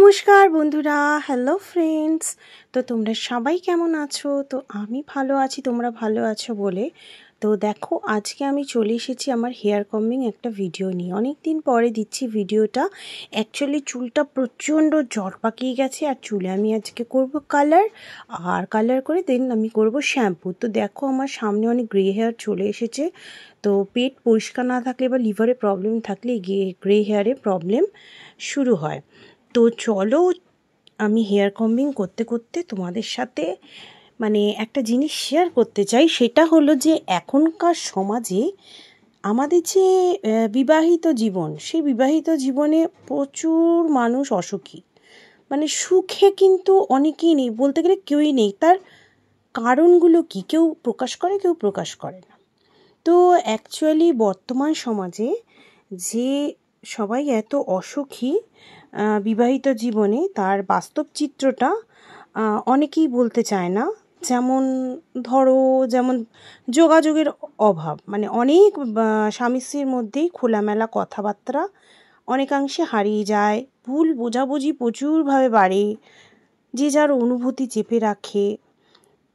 নমস্কার বন্ধুরা, hello friends. তো তোমরা সবাই কেমন আছো? তো আমি ভালো আছি, তোমরা ভালো আছো বলে। তো দেখো, আজকে আমি চলে এসেছি আমার হেয়ার কমিং একটা ভিডিও নিয়ে। অনেক দিন পরে দিচ্ছি ভিডিওটা। অ্যাকচুয়ালি চুলটা প্রচণ্ড জ্বর পাকিয়ে গেছে, আর চুলে আমি আজকে করব কালার, আর কালার করে দেন আমি করব শ্যাম্পু। তো দেখো, আমার সামনে অনেক গ্রে হেয়ার চলে এসেছে। তো পেট পরিষ্কার না থাকলে বা লিভারে প্রবলেম থাকলে গ্রে হেয়ারে প্রবলেম শুরু হয়। তো চলো, আমি হেয়ার কম্বিং করতে করতে তোমাদের সাথে একটা জিনিস শেয়ার করতে চাই। সেটা হলো যে এখনকার সমাজে আমাদের যে বিবাহিত জীবন, সেই বিবাহিত জীবনে প্রচুর মানুষ অসুখী। সুখে কিন্তু অনেকেই নেই, বলতে গেলে কেউই নেই। তার কারণগুলো কি? কেউ প্রকাশ করে, কেউ প্রকাশ করে না। তো অ্যাকচুয়ালি বর্তমান সমাজে যে সবাই এত অসুখী বিবাহিত জীবনে, তার বাস্তব চিত্রটা অনেকেই বলতে চায় না। যেমন যোগাযোগের অভাব, অনেক স্বামী স্ত্রীর মধ্যেই খোলামেলা কথাবার্তা অনেকাংশে হারিয়ে যায়, ভুল বোঝাবুঝি প্রচুরভাবে বাড়ে, যে যার অনুভূতি চেপে রাখে।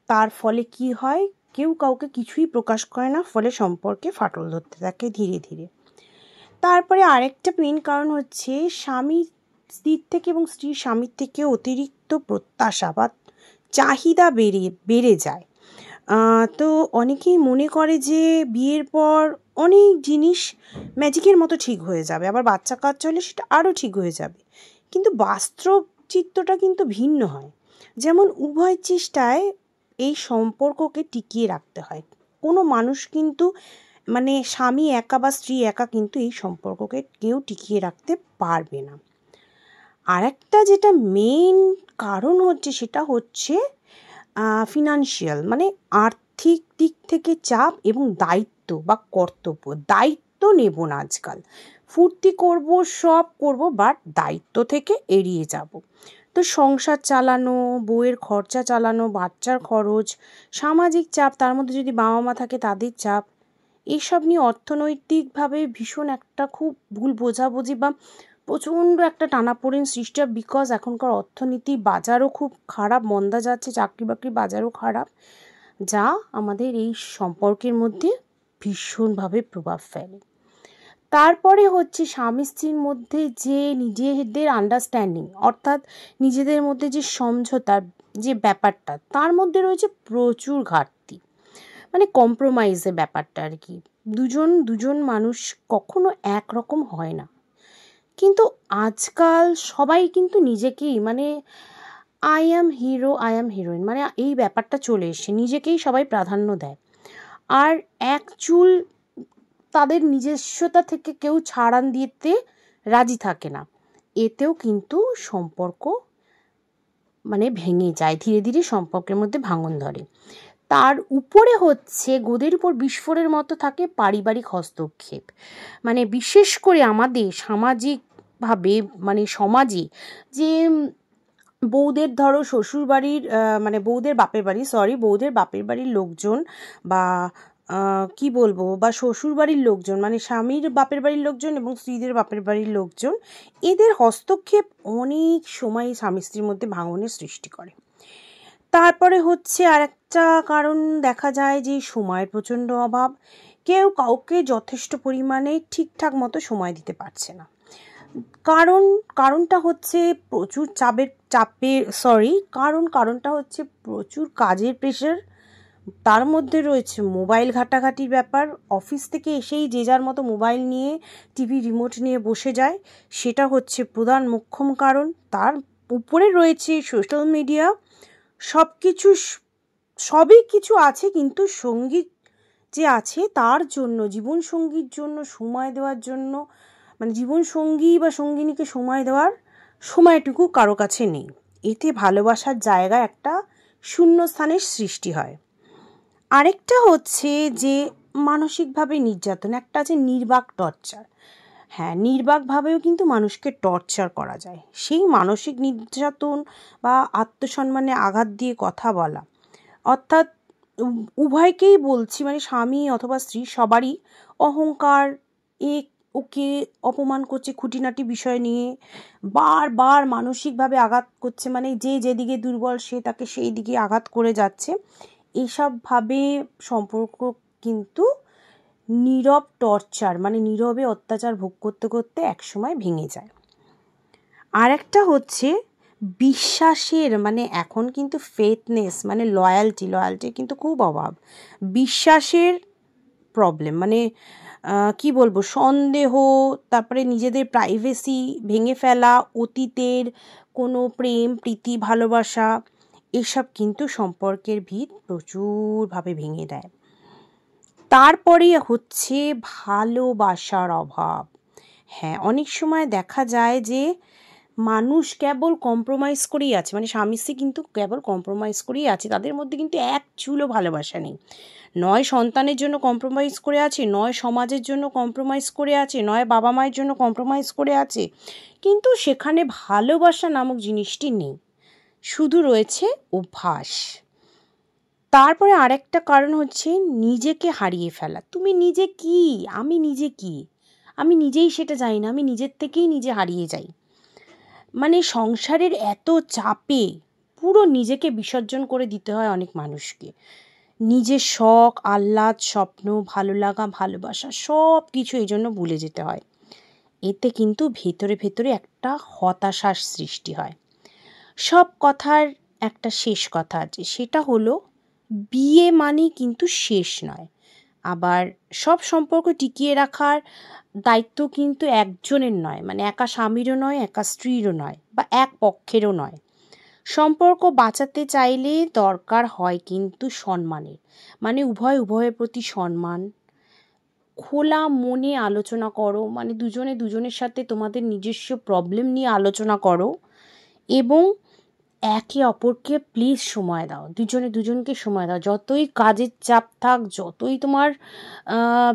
তার ফলে কি হয়? কেউ কাউকে কিছুই প্রকাশ করে না, ফলে সম্পর্কে ফাটল ধরতে থাকে ধীরে ধীরে। তারপরে আরেকটা মেইন কারণ হচ্ছে স্বামী স্ত্রীর থেকে এবং স্ত্রীর স্বামীর থেকে অতিরিক্ত প্রত্যাশা বা চাহিদা বেড়ে যায়। তো অনেকেই মনে করে যে বিয়ের পর অনেক জিনিস ম্যাজিকের মতো ঠিক হয়ে যাবে, আবার বাচ্চা কাচ্চা হলে সেটা আরও ঠিক হয়ে যাবে। কিন্তু বাস্তব চিত্রটা কিন্তু ভিন্ন হয়। যেমন উভয় চেষ্টায় এই সম্পর্ককে টিকিয়ে রাখতে হয়। কোনো মানুষ কিন্তু স্বামী একা বা স্ত্রী একা কিন্তু এই সম্পর্ককে কেউ টিকিয়ে রাখতে পারবে না। আর একটা যেটা মেইন কারণ হচ্ছে, সেটা হচ্ছে ফিনান্সিয়াল, আর্থিক দিক থেকে চাপ এবং দায়িত্ব বা কর্তব্য। দায়িত্ব নেব না আজকাল, ফুর্তি করব, সব করব, বাট দায়িত্ব থেকে এড়িয়ে যাব। তো সংসার চালানো, বউয়ের খরচা চালানো, বাচ্চার খরচ, সামাজিক চাপ, তার মধ্যে যদি বাবা মা থাকে তাদের চাপ, এইসব নিয়ে অর্থনৈতিকভাবে ভীষণ একটা খুব ভুল বোঝাবুঝি বা প্রচণ্ড একটা টানাপোড়েন সৃষ্টি হয়। বিকজ এখনকার অর্থনীতি বাজারও খুব খারাপ, মন্দা যাচ্ছে, চাকরি বাকরি বাজারও খারাপ, যা আমাদের এই সম্পর্কের মধ্যে ভীষণভাবে প্রভাব ফেলে। তারপরে হচ্ছে স্বামী স্ত্রীর মধ্যে যে নিজেদের আন্ডারস্ট্যান্ডিং, অর্থাৎ নিজেদের মধ্যে যে সমঝোতার যে ব্যাপারটা, তার মধ্যে রয়েছে প্রচুর ঘাটতি। কম্প্রোমাইজের ব্যাপারটা আর কি। দুজন মানুষ কখনো একরকম হয় না। কিন্তু আজকাল সবাই কিন্তু নিজেকেই I am hero, I am heroine, এই ব্যাপারটা চলে এসে নিজেকেই সবাই প্রাধান্য দেয়। আর এক চুল তাদের নিজস্বতা থেকে কেউ ছাড়ান দিতে রাজি থাকে না। এতেও কিন্তু সম্পর্ক ভেঙে যায়, ধীরে ধীরে সম্পর্কের মধ্যে ভাঙন ধরে। তার উপরে হচ্ছে গোদের উপর বিস্ফোরের মতো থাকে পারিবারিক হস্তক্ষেপ। বিশেষ করে আমাদের সামাজিকভাবে সমাজে যে বউদের ধরো শ্বশুরবাড়ির বউদের বাপের বাড়ির লোকজন বা কি বলবো, বা শ্বশুরবাড়ির লোকজন, স্বামীর বাপের বাড়ির লোকজন এবং স্ত্রীদের বাপের বাড়ির লোকজন, এদের হস্তক্ষেপ অনেক সময় স্বামী স্ত্রীর মধ্যে ভাঙনের সৃষ্টি করে। তারপরে হচ্ছে আর একটা কারণ দেখা যায় যে সময়ের প্রচণ্ড অভাব। কেউ কাউকে যথেষ্ট পরিমাণে ঠিকঠাক মতো সময় দিতে পারছে না। কারণটা হচ্ছে প্রচুর কারণটা হচ্ছে প্রচুর কাজের প্রেশার। তার মধ্যে রয়েছে মোবাইল ঘাটাঘাটির ব্যাপার। অফিস থেকে এসেই যে যার মতো মোবাইল নিয়ে, টিভি রিমোট নিয়ে বসে যায়, সেটা হচ্ছে প্রধান মোক্ষম কারণ। তার উপরে রয়েছে সোশ্যাল মিডিয়া। সবই কিছু আছে, কিন্তু সঙ্গীত যে আছে তার জন্য, জীবনসঙ্গীর জন্য সময় দেওয়ার জন্য, জীবনসঙ্গী বা সঙ্গিনীকে সময় দেওয়ার সময়টুকু কারো কাছে নেই। এতে ভালোবাসার জায়গায় একটা শূন্যস্থানের সৃষ্টি হয়। আরেকটা হচ্ছে যে মানসিকভাবে নির্যাতন। একটা আছে নির্বাক টর্চার। হ্যাঁ, নির্বাকভাবেও কিন্তু মানুষকে টর্চার করা যায়। সেই মানসিক নির্যাতন বা আত্মসম্মানে আঘাত দিয়ে কথা বলা, অর্থাৎ উভয়কেই বলছি, স্বামী অথবা স্ত্রী সবারই অহংকার, ওকে অপমান করছে খুঁটিনাটি বিষয় নিয়ে, বারবার মানসিকভাবে আঘাত করছে, মানে যে যেদিকে দুর্বল সে তাকে সেই দিকে আঘাত করে যাচ্ছে, এইসবভাবে সম্পর্ক কিন্তু নীরব টর্চার, মানে নীরবে অত্যাচার ভোগ করতে করতে একসময় ভেঙে যায়। আর একটা হচ্ছে বিশ্বাসের, মানে এখন কিন্তু ফেথনেস মানে লয়ালটি কিন্তু খুব অভাব, বিশ্বাসের প্রবলেম, মানে কি বলবো, সন্দেহ, তারপরে নিজেদের প্রাইভেসি ভেঙে ফেলা, অতীতের কোনো প্রেম প্রীতি ভালোবাসা, এসব কিন্তু সম্পর্কের ভিত প্রচুরভাবে ভেঙে দেয়। তারপরে হচ্ছে ভালোবাসার অভাব। হ্যাঁ, অনেক সময় দেখা যায় যে মানুষ কেবল কম্প্রোমাইজ করেই আছে, মানে স্বামী স্ত্রী কিন্তু কেবল কম্প্রোমাইজ করেই আছে, তাদের মধ্যে কিন্তু এক চুলও ভালোবাসা নেই। নয় সন্তানের জন্য কম্প্রোমাইজ করে আছে, নয় সমাজের জন্য কম্প্রোমাইজ করে আছে, নয় বাবা মায়ের জন্য কম্প্রোমাইজ করে আছে, কিন্তু সেখানে ভালোবাসা নামক জিনিসটি নেই, শুধু রয়েছে অভ্যাস। তারপরে আরেকটা কারণ হচ্ছে নিজেকে হারিয়ে ফেলা। তুমি নিজে কি, আমি নিজে কি, আমি নিজেই সেটা জানি না, আমি নিজের থেকেই নিজে হারিয়ে যাই। মানে সংসারের এত চাপে পুরো নিজেকে বিসর্জন করে দিতে হয় অনেক মানুষকে, নিজের শখ আহ্লাদ স্বপ্ন ভালো লাগা ভালোবাসা সব কিছু এই জন্য ভুলে যেতে হয়। এতে কিন্তু ভেতরে ভেতরে একটা হতাশার সৃষ্টি হয়। সব কথার একটা শেষ কথা আছে, সেটা হলো বিয়ে মানেই কিন্তু শেষ নয়। আবার সব সম্পর্ক টিকিয়ে রাখার দায়িত্ব কিন্তু একজনের নয়, মানে একা স্বামীরও নয়, একা স্ত্রীরও নয়, বা এক পক্ষেরও নয়। সম্পর্ক বাঁচাতে চাইলে দরকার হয় কিন্তু সম্মানের, মানে উভয়ের প্রতি সম্মান, খোলা মনে আলোচনা করো, মানে দুজনের সাথে তোমাদের নিজস্ব প্রবলেম নিয়ে আলোচনা করো, এবং একে অপরকে প্লিজ সময় দাও, দুজনকে সময় দাও। যতই কাজের চাপ থাক, যতই তোমার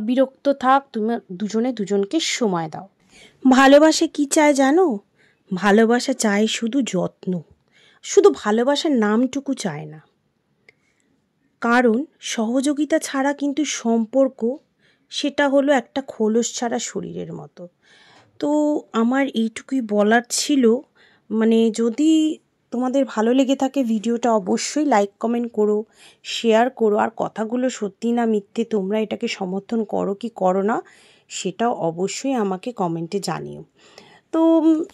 বিরক্ত থাক, তুমি দুজনকে সময় দাও। ভালোবাসা কি চায় জানো? ভালোবাসা চায় শুধু যত্ন, শুধু ভালোবাসার নামটুকু চায় না। কারণ সহযোগিতা ছাড়া কিন্তু সম্পর্ক সেটা হলো একটা খোলস ছাড়া শরীরের মতো। তো আমার এইটুকুই বলার ছিল। মানে যদি তোমাদের ভালো লেগে থাকে ভিডিওটা অবশ্যই লাইক কমেন্ট করো, শেয়ার করো, আর কথাগুলো সত্যি না মিথ্যে তোমরা এটাকে সমর্থন করো কি করো না সেটাও অবশ্যই আমাকে কমেন্টে জানিও। তো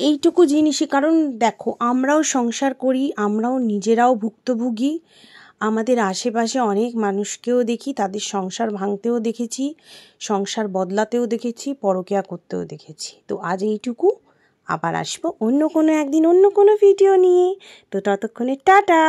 এইটুকু জিনিসই, কারণ দেখো আমরাও সংসার করি, আমরাও নিজেরাও ভুক্তভোগী, আমাদের আশেপাশে অনেক মানুষকেও দেখি, তাদের সংসার ভাঙতেও দেখেছি, সংসার বদলাতেও দেখেছি, পরকীয়া করতেও দেখেছি। তো আজ এইটুকু, আবার আসবো অন্য কোনো একদিন অন্য কোনো ভিডিও নিয়ে। তো ততক্ষণে টাটা।